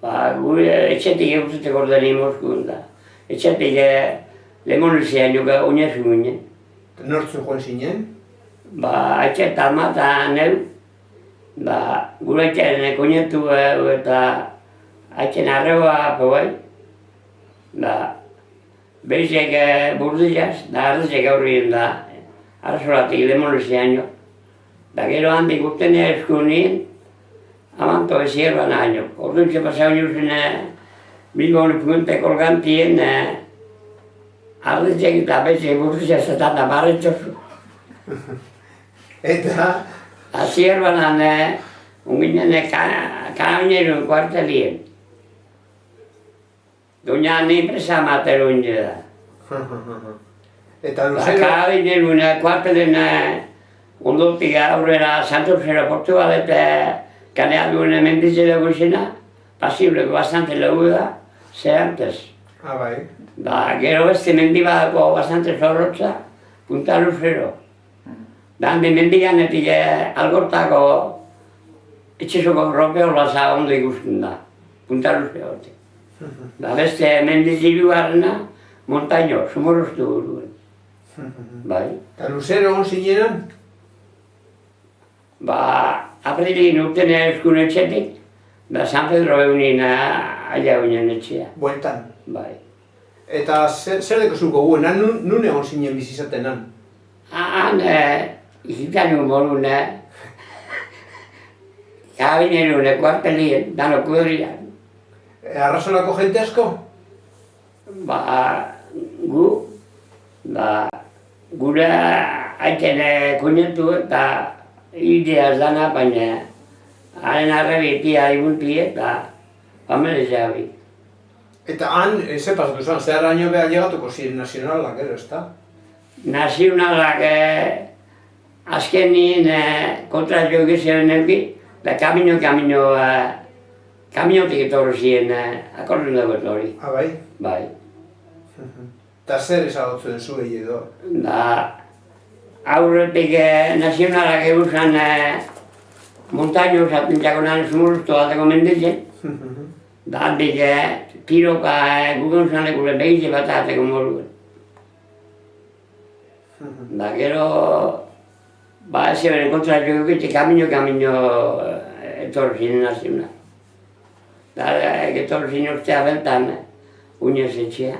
Gure etxetik eguzteko ordeni Moskun da. Etxetik lemonezean joka oinazu ginen. Nortzun joan zinen? Etxe eta ama eta neu. Gure etxean koinetu eta etxen arreba bai. Beizek burdilaz, da ardezek aurrien da. Arrazoratik lemonezean jo. Gero handik urtenea esku nien, amanto ezierban año. Orduntxe pasau niozen Bilbon puente kolgantien ardezek eta beizek burdilaz eta barretxozu. Eta? Azierban unginen kaminerun kuartelien. Doña ni presa matero inge da. Eta luzero? Kaminerun kuartelen ondotik aurrera Santos aeroportu bat eta kanea duen mendize dugu izena, pasibleko bastante dugu da, ze antes. Bai. Gero beste mendi badako bastante zorrotza, Punta Luzero. Handi mendiganetik algortako etxezoko ropeolaza ondo ikusten da, Punta Luzerotik. Beste mendizilu garrena, montaino, sumoroztu buruen. Bai. Eta Luzero hon zinenan? Aprilin urtenea eskun etxetik, San Pedro egunin aia ginen etxea. Bueltan? Bai. Eta zer deko zuko guen, nun egon zinen bizizaten han? Han, izitan molun, kabinerun, kuartelien, dano kudrian. Arrazonako jente asko? Gure aiten kunetu eta ideaz dana, baina haren arrebitia igunti eta familiz jabi. Eta han, ze pasatu zuen, zer araño behar llegatuko ziren nazionalak, ezta? Nazionalak azken nien kontratio egizien neuki, eta kamiotik etorri ziren akordun dugu etorri. Bai? Bai. Eta zer ezagutzen zuei edo? Aurretik nazionalak eguzan montaino zaten txakonan sumuruztu bateko mendizen. Handik tiroka gugun zanekule behize bat ateko moruen. Gero, ez zeben kontratio egitxe kamino etorri zinen nazional. Etorri zinen ustea beltan, unez etxea.